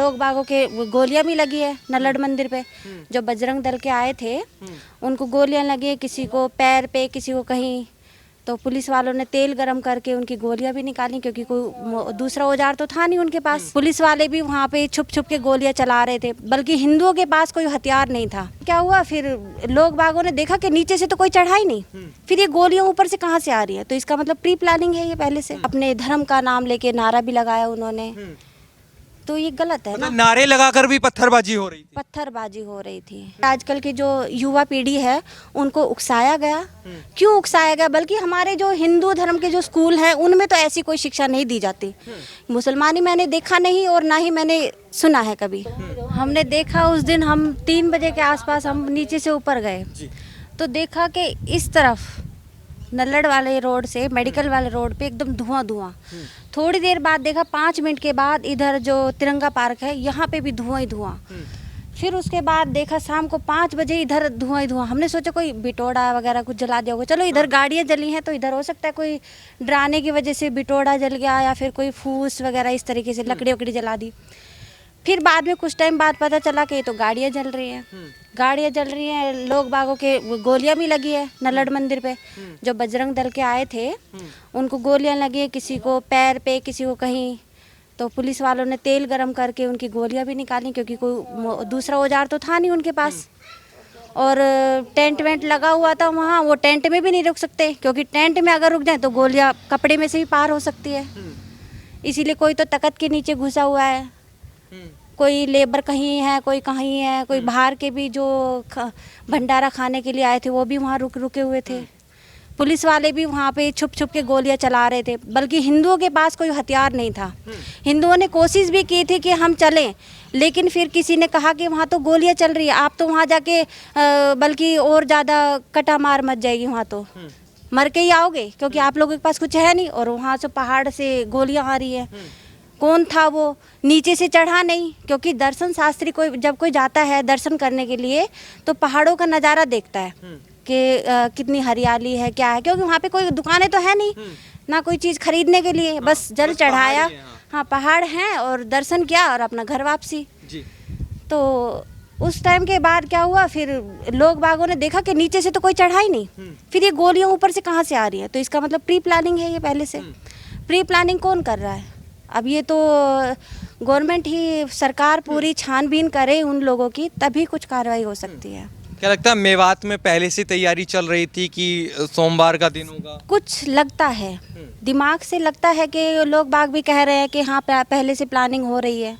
लोग बागों के गोलियां भी लगी है नल्लड़ मंदिर पे। जो बजरंग दल के आए थे उनको गोलियां लगी है, किसी को पैर पे, किसी को कहीं। तो पुलिस वालों ने तेल गरम करके उनकी गोलियां भी निकाली, क्योंकि कोई दूसरा औजार तो था नहीं उनके पास। पुलिस वाले भी वहाँ पे छुप छुप के गोलियां चला रहे थे, बल्कि हिंदुओं के पास कोई हथियार नहीं था। क्या हुआ फिर, लोग बागों ने देखा कि नीचे से तो कोई चढ़ा ही नहीं, फिर ये गोलियां ऊपर से कहाँ से आ रही है। तो इसका मतलब प्री प्लानिंग है ये पहले से। अपने धर्म का नाम लेके नारा भी लगाया उन्होंने, तो ये गलत है ना। नारे लगाकर भी पत्थरबाजी हो रही थी। पत्थरबाजी हो रही थी। आजकल की जो युवा पीढ़ी है उनको उकसाया गया। क्यों उकसाया गया? बल्कि हमारे जो हिंदू धर्म के जो स्कूल हैं उनमें तो ऐसी कोई शिक्षा नहीं दी जाती। मुसलमानी मैंने देखा नहीं और ना ही मैंने सुना है कभी। हमने देखा उस दिन, हम 3 बजे के आसपास हम नीचे से ऊपर गए तो देखा कि इस तरफ नल्लड़ वाले रोड से मेडिकल वाले रोड पे एकदम धुआं धुआं। थोड़ी देर बाद देखा, 5 मिनट के बाद इधर जो तिरंगा पार्क है यहाँ पे भी धुआं ही धुआं। फिर उसके बाद देखा शाम को 5 बजे इधर धुआं ही धुआं। हमने सोचा कोई बिटोड़ा वगैरह कुछ जला दिया होगा। चलो इधर गाड़ियाँ जली हैं तो इधर हो सकता है कोई डराने की वजह से बिटोड़ा जल गया, या फिर कोई फूस वगैरह इस तरीके से लकड़ी वकड़ी जला दी। फिर बाद में कुछ टाइम बाद पता चला कि ये तो गाड़ियाँ जल रही हैं। गाड़ियाँ जल रही हैं, लोग बागों के गोलियां भी लगी है नल्लड़ मंदिर पे। जो बजरंग दल के आए थे उनको गोलियां लगी है, किसी को पैर पे, किसी को कहीं। तो पुलिस वालों ने तेल गरम करके उनकी गोलियां भी निकाली, क्योंकि कोई दूसरा औजार तो था नहीं उनके पास। और टेंट वेंट लगा हुआ था वहाँ, वो टेंट में भी नहीं रुक सकते, क्योंकि टेंट में अगर रुक जाए तो गोलियां कपड़े में से भी पार हो सकती है। इसीलिए कोई तो तख्त के नीचे घुसा हुआ है, कोई लेबर कहीं है, कोई कहीं है, कोई बाहर के भी जो भंडारा खाने के लिए आए थे वो भी वहाँ रुके हुए थे। पुलिस वाले भी वहाँ पे छुप छुप के गोलियां चला रहे थे, बल्कि हिंदुओं के पास कोई हथियार नहीं था। हिंदुओं ने कोशिश भी की थी कि हम चलें, लेकिन फिर किसी ने कहा कि वहाँ तो गोलियां चल रही है, आप तो वहाँ जाके बल्कि और ज़्यादा कटा मार मच जाएगी, वहाँ तो मर के ही आओगे, क्योंकि आप लोगों के पास कुछ है नहीं। और वहाँ से पहाड़ से गोलियां आ रही है। कौन था वो? नीचे से चढ़ा नहीं, क्योंकि दर्शन शास्त्री जब कोई जाता है दर्शन करने के लिए तो पहाड़ों का नज़ारा देखता है कि कितनी हरियाली है, क्या है, क्योंकि वहाँ पे कोई दुकानें तो है नहीं ना, कोई चीज़ खरीदने के लिए। बस जल चढ़ाया, हाँ पहाड़ हैं, और दर्शन किया और अपना घर वापसी। तो उस टाइम के बाद क्या हुआ, फिर लोग बागों ने देखा कि नीचे से तो कोई चढ़ा ही नहीं, फिर ये गोलियां ऊपर से कहाँ से आ रही है। तो इसका मतलब प्री प्लानिंग है ये पहले से। प्री प्लानिंग कौन कर रहा है? अब ये तो गवर्नमेंट ही, सरकार पूरी छानबीन करे उन लोगों की, तभी कुछ कार्रवाई हो सकती है। क्या लगता है मेवात में पहले से तैयारी चल रही थी कि सोमवार का दिन होगा? कुछ लगता है, दिमाग से लगता है कि लोग बाग भी कह रहे हैं कि हाँ पहले से प्लानिंग हो रही है।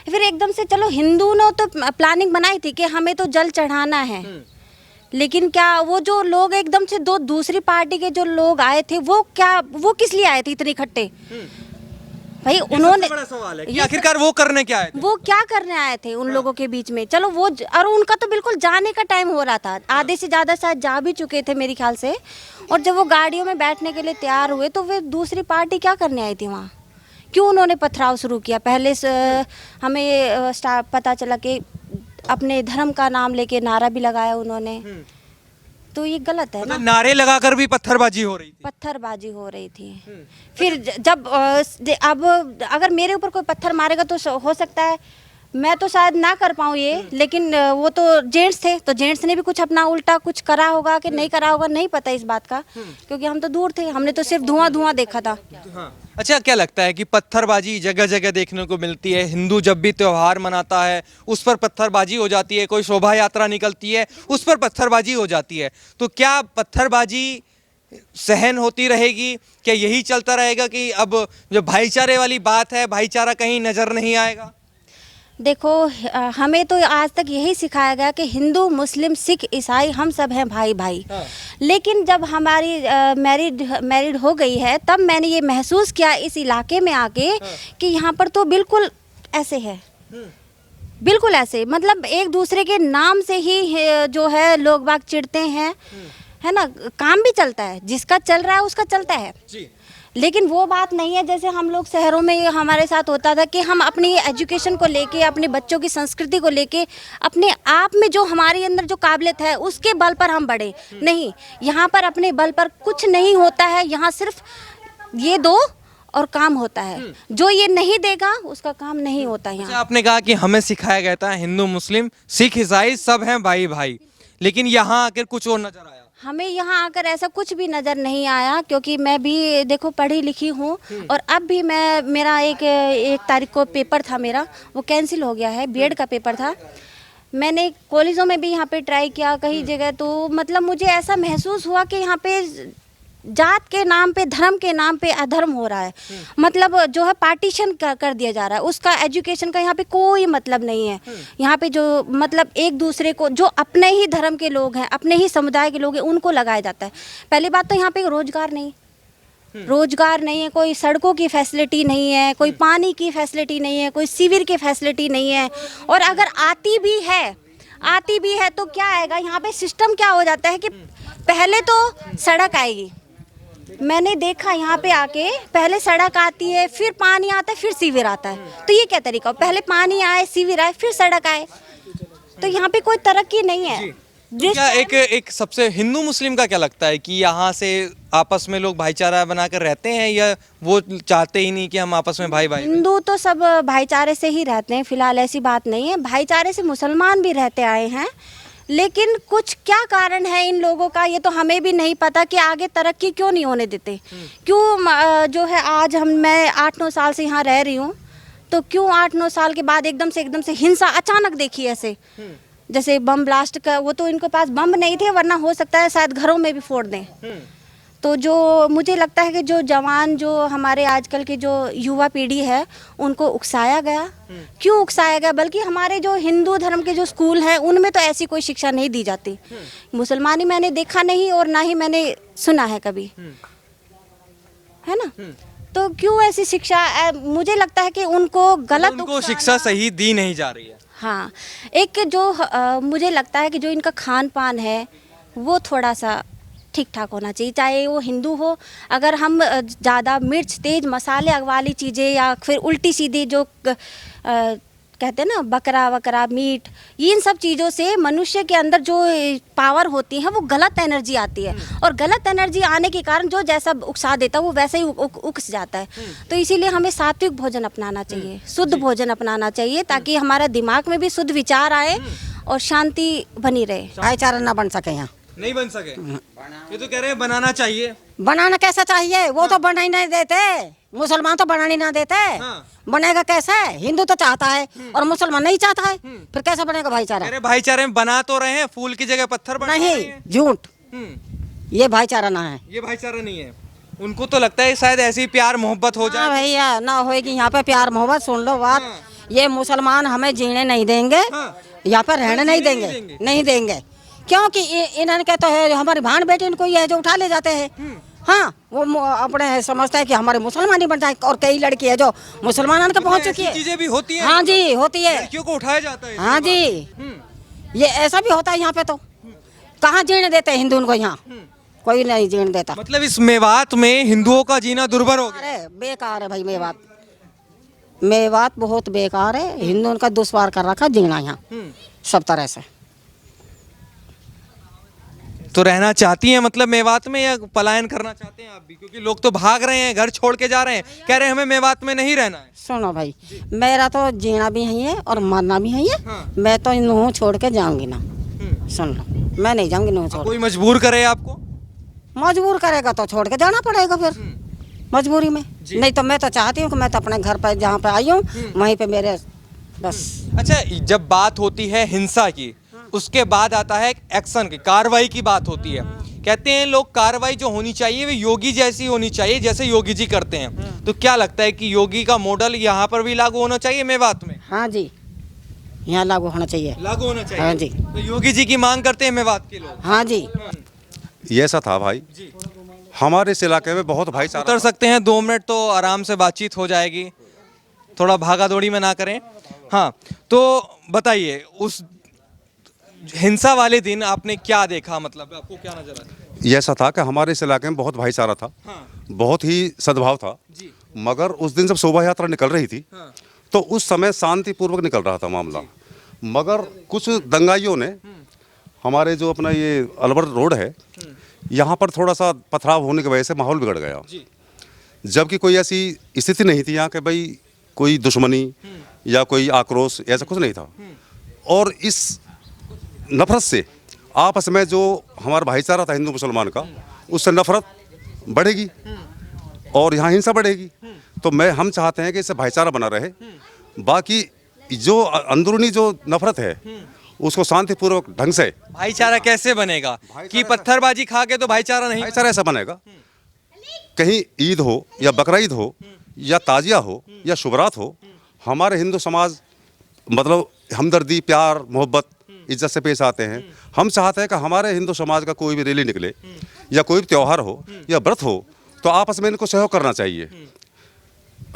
फिर एकदम से, चलो हिंदू ने तो प्लानिंग बनाई थी कि हमें तो जल चढ़ाना है, लेकिन क्या वो जो लोग एकदम से दूसरी पार्टी के जो लोग आए थे वो किस लिए आए थे इतने इकट्ठे? भाई उन्होंने, बड़ा सवाल है कि आखिरकार वो करने क्या आए थे? वो क्या करने आए थे उन लोगों के बीच में? चलो वो, और उनका तो बिल्कुल जाने का टाइम हो रहा था, आधे से ज़्यादा शायद जा भी चुके थे मेरे ख्याल से। और जब वो गाड़ियों में बैठने के लिए तैयार हुए तो वे दूसरी पार्टी क्या करने आई थी वहाँ? क्यों उन्होंने पथराव शुरू किया? पहले से हमें पता चला कि अपने धर्म का नाम लेके नारा भी लगाया उन्होंने, तो ये गलत है ना। नारे लगाकर भी पत्थरबाजी हो रही थी। पत्थरबाजी हो रही थी। फिर जब अब अगर मेरे ऊपर कोई पत्थर मारेगा तो हो सकता है मैं तो शायद ना कर पाऊँ ये, लेकिन वो तो जेंट्स थे, तो जेंट्स ने भी कुछ अपना उल्टा कुछ करा होगा कि नहीं करा होगा, नहीं पता इस बात का, क्योंकि हम तो दूर थे, हमने तो सिर्फ धुआं धुआं देखा था। अच्छा, क्या लगता है कि पत्थरबाजी जगह जगह देखने को मिलती है? हिंदू जब भी त्योहार मनाता है उस पर पत्थरबाजी हो जाती है, कोई शोभा यात्रा निकलती है उस पर पत्थरबाजी हो जाती है, तो क्या पत्थरबाजी सहन होती रहेगी? क्या यही चलता रहेगा कि अब जो भाईचारे वाली बात है, भाईचारा कहीं नजर नहीं आएगा? देखो, हमें तो आज तक यही सिखाया गया कि हिंदू मुस्लिम सिख ईसाई हम सब हैं भाई भाई। लेकिन जब हमारी मैरिड हो गई है तब मैंने ये महसूस किया इस इलाके में आके कि यहाँ पर तो बिल्कुल ऐसे है, बिल्कुल ऐसे, मतलब एक दूसरे के नाम से ही जो है लोग बाग चिढ़ते हैं, है ना। काम भी चलता है, जिसका चल रहा है उसका चलता है जी। लेकिन वो बात नहीं है जैसे हम लोग शहरों में हमारे साथ होता था कि हम अपनी एजुकेशन को लेके, अपने बच्चों की संस्कृति को लेके, अपने आप में जो हमारे अंदर जो काबिलियत है उसके बल पर हम बढ़े। नहीं, यहाँ पर अपने बल पर कुछ नहीं होता है। यहाँ सिर्फ ये दो और काम होता है। जो ये नहीं देगा उसका काम नहीं होता अच्छा, यहाँ। आपने कहा कि हमें सिखाया गया था हिंदू मुस्लिम सिख ईसाई सब हैं भाई भाई, लेकिन यहाँ आकर कुछ और नजर आया। हमें यहाँ आकर ऐसा कुछ भी नज़र नहीं आया, क्योंकि मैं भी देखो पढ़ी लिखी हूँ, और अब भी मैं मेरा एक तारीख को पेपर था मेरा, वो कैंसिल हो गया है, बीएड का पेपर था। मैंने कॉलेजों में भी यहाँ पे ट्राई किया कई जगह, तो मतलब मुझे ऐसा महसूस हुआ कि यहाँ पे जात के नाम पे, धर्म के नाम पे अधर्म हो रहा है। मतलब जो है पार्टीशन कर दिया जा रहा है, उसका एजुकेशन का यहाँ पे कोई मतलब नहीं है। यहाँ पे जो मतलब एक दूसरे को, जो अपने ही धर्म के लोग हैं, अपने ही समुदाय के लोग हैं, उनको लगाया जाता है। पहली बात तो यहाँ पे रोजगार नहीं, रोजगार नहीं है, कोई सड़कों की फैसिलिटी नहीं है, कोई पानी की फैसिलिटी नहीं है, कोई सीवर की फैसिलिटी नहीं है। और अगर आती भी है तो क्या आएगा यहाँ पे, सिस्टम क्या हो जाता है कि पहले तो सड़क आएगी। मैंने देखा यहाँ पे आके, पहले सड़क आती है, फिर पानी आता है, फिर सीवर आता है। तो ये क्या तरीका, पहले पानी आए, सीवर आए, फिर सड़क आए, तो यहाँ पे कोई तरक्की नहीं है। तो क्या एक सबसे हिंदू मुस्लिम का क्या लगता है कि यहाँ से आपस में लोग भाईचारा बनाकर रहते हैं, या वो चाहते ही नहीं कि हम आपस में भाई भाई? हिंदू तो सब भाईचारे से ही रहते हैं, फिलहाल ऐसी बात नहीं है। भाईचारे से मुसलमान भी रहते आए हैं, लेकिन कुछ क्या कारण है इन लोगों का, ये तो हमें भी नहीं पता कि आगे तरक्की क्यों नहीं होने देते। क्यों जो है आज मैं 8-9 साल से यहाँ रह रही हूँ, तो क्यों 8-9 साल के बाद एकदम से हिंसा अचानक देखी ऐसे, जैसे बम ब्लास्ट का, वो तो इनके पास बम नहीं थे, वरना हो सकता है शायद घरों में भी फोड़ दें। तो जो मुझे लगता है कि जो जवान, जो हमारे आजकल की जो युवा पीढ़ी है, उनको उकसाया गया। क्यों उकसाया गया, बल्कि हमारे जो हिंदू धर्म के जो स्कूल हैं उनमें तो ऐसी कोई शिक्षा नहीं दी जाती। मुसलमानी मैंने देखा नहीं, और ना ही मैंने सुना है कभी, है ना। तो क्यों ऐसी शिक्षा, मुझे लगता है कि उनको गलत, उनको शिक्षा सही दी नहीं जा रही है। हाँ, एक जो मुझे लगता है कि जो इनका खान पान है वो थोड़ा सा ठीक ठाक होना चाहिए, चाहे वो हिंदू हो। अगर हम ज़्यादा मिर्च, तेज मसाले वाली चीज़ें, या फिर उल्टी सीधी जो कहते हैं ना बकरा वकरा मीट, इन सब चीज़ों से मनुष्य के अंदर जो पावर होती है वो गलत एनर्जी आती है, और गलत एनर्जी आने के कारण जो जैसा उकसा देता है वो वैसे ही उकस जाता है। तो इसीलिए हमें सात्विक भोजन अपनाना चाहिए, शुद्ध भोजन अपनाना चाहिए, ताकि हमारा दिमाग में भी शुद्ध विचार आए और शांति बनी रहे। भाईचारा ना बन सके यहाँ, नहीं बन सके। ये तो कह रहे हैं बनाना चाहिए। बनाना कैसा चाहिए, वो तो बना ही नहीं देते, मुसलमान तो बनाने ना देते। बनेगा कैसे, हिंदू तो चाहता है और मुसलमान नहीं चाहता है, फिर कैसे बनेगा भाईचारा। अरे भाईचारे में बना तो रहे हैं, फूल की जगह पत्थर बना रहे हैं। नहीं, झूठ, ये भाईचारा ना है, ये भाईचारा नहीं है। उनको तो लगता है शायद ऐसी प्यार मोहब्बत हो जाए। भैया ना होएगी यहाँ पे प्यार मोहब्बत। सुन लो बात, ये मुसलमान हमें जीने नहीं देंगे, यहाँ पे रहने नहीं देंगे, नहीं देंगे, क्योंकि इन्होंने कहते हैं हमारी भाण बेटी इनको ये है जो उठा ले जाते हैं। हाँ, वो अपने समझता है कि हमारे मुसलमान बन जाए, और कई लड़की है जो मुसलमान के पहुंच चुकी है। चीजें भी होती हैं। हाँ जी, होती है, लड़कियों को उठाया जाता है। हाँ जी, ये ऐसा भी होता है यहाँ पे। तो कहाँ जीने देते हैं हिंदू को, यहाँ कोई नहीं जीने देता। मतलब इस मेवात में हिंदुओं का जीना दुर्भर हो गया। अरे बेकार है भाई, मेवात बहुत बेकार है, हिंदुओं का दुश्वार कर रखा जीना यहाँ सब तरह से। तो रहना चाहती हैं मतलब मेवात में, या पलायन करना चाहते हैं आप भी? क्योंकि लोग तो भाग रहे हैं, घर छोड़ के जा रहे हैं, कह रहे हैं हमें मेवात में नहीं रहना है। सुनो भाई, मेरा तो जीना भी यही है और मरना भी यही है। मैं तो नूह छोड़ के जाऊंगी ना, सुन लो, मैं नहीं जाऊंगी नूह छोड़। कोई मजबूर करे आपको? मजबूर करेगा तो छोड़ के जाना पड़ेगा फिर, मजबूरी में। नहीं तो मैं तो चाहती हूँ कि मैं तो अपने घर पर जहाँ पे आई हूँ वहीं पे मेरे बस। अच्छा, जब बात होती है हिंसा की, उसके बाद आता है एक्शन की, कार्रवाई की बात होती है। कहते हैं लोग कार्रवाई जो होनी चाहिए वो योगी जैसी होनी चाहिए, जैसे योगी जी करते हैं। तो क्या लगता है कि योगी का मॉडल यहाँ पर भी लागू होना चाहिए मेवात में? हाँ जी, यहाँ लागू होना चाहिए, लागू होना चाहिए। हाँ जी। तो योगी जी की मांग करते हैं मेवात के लोग? हाँ जी। ये ऐसा था भाई, हमारे इस इलाके में बहुत भाईचारा। उतर सकते हैं, 2 मिनट तो आराम से बातचीत हो जाएगी, थोड़ा भागा दौड़ी में ना करें। हाँ, तो बताइए उस हिंसा वाले दिन आपने क्या देखा, मतलब आपको क्या नजर आया? ये ऐसा था कि हमारे इस इलाके में बहुत भाईचारा था। बहुत ही सद्भाव था जी। मगर उस दिन जब शोभा यात्रा निकल रही थी तो उस समय शांतिपूर्वक निकल रहा था मामला, मगर कुछ दंगाइयों ने हमारे जो अपना ये अलवर रोड है यहाँ पर थोड़ा सा पथराव होने की वजह से माहौल बिगड़ गया। जबकि कोई ऐसी स्थिति नहीं थी यहाँ के भाई कोई दुश्मनी या कोई आक्रोश, ऐसा कुछ नहीं था। और इस नफरत से आपस में जो हमारा भाईचारा था हिंदू मुसलमान का, उससे नफरत बढ़ेगी और यहाँ हिंसा बढ़ेगी। तो हम चाहते हैं कि इससे भाईचारा बना रहे। बाकी जो अंदरूनी जो नफरत है उसको शांतिपूर्वक ढंग से। भाईचारा कैसे बनेगा कि पत्थरबाजी खा के तो भाईचारा नहीं? भाईचारा ऐसा बनेगा, कहीं ईद हो या बकरीद हो या ताजिया हो या शुभरात हो, हमारे हिंदू समाज मतलब हमदर्दी, प्यार, मोहब्बत, इज्जत से पेश आते हैं। हम चाहते हैं कि हमारे हिंदू समाज का कोई भी रैली निकले या कोई भी त्यौहार हो या व्रत हो तो आपस में इनको सहयोग करना चाहिए,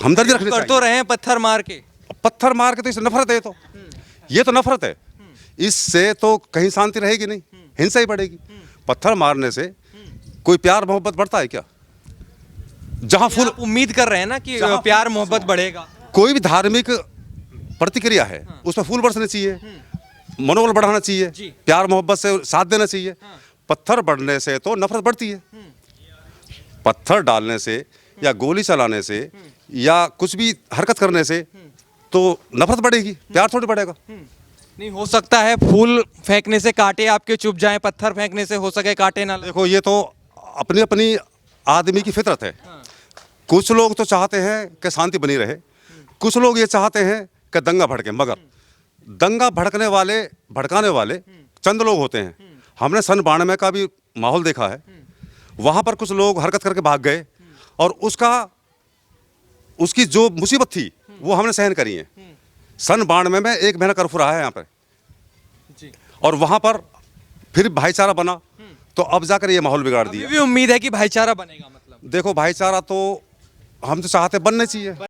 हमदर्दी रखनी चाहिए। कर तो रहे हैं पत्थर मार के तो इससे नफरत है। तो ये तो नफरत है, इससे तो कहीं शांति रहेगी नहीं, हिंसा ही बढ़ेगी। पत्थर मारने से कोई प्यार मोहब्बत बढ़ता है क्या? जहां फूल आप उम्मीद कर रहे हैं ना कि प्यार मोहब्बत बढ़ेगा। कोई भी धार्मिक प्रतिक्रिया है उसमें फूल बरसने चाहिए, मनोबल बढ़ाना चाहिए, प्यार मोहब्बत से साथ देना चाहिए। पत्थर बढ़ने से तो नफरत बढ़ती है। पत्थर डालने से या गोली चलाने से या कुछ भी हरकत करने से तो नफरत बढ़ेगी, प्यार थोड़ी बढ़ेगा। नहीं हो सकता है फूल फेंकने से कांटे आपके चुभ जाएं, पत्थर फेंकने से हो सके कांटे ना लगे। देखो ये तो अपनी अपनी आदमी की फितरत है। कुछ लोग तो चाहते हैं कि शांति बनी रहे, कुछ लोग ये चाहते हैं कि दंगा भड़के, मगर दंगा भड़काने वाले चंद लोग होते हैं। हमने सन 92 का भी माहौल देखा है, वहाँ पर कुछ लोग हरकत करके भाग गए और उसकी जो मुसीबत थी वो हमने सहन करी है। सन 92 में 1 महीना कर्फ्यू रहा है यहाँ पर और वहाँ पर फिर भाईचारा बना, तो अब जाकर ये माहौल बिगाड़ दिया। अभी भी उम्मीद है कि भाईचारा बनेगा? मतलब देखो भाईचारा तो हम तो चाहते बनने चाहिए।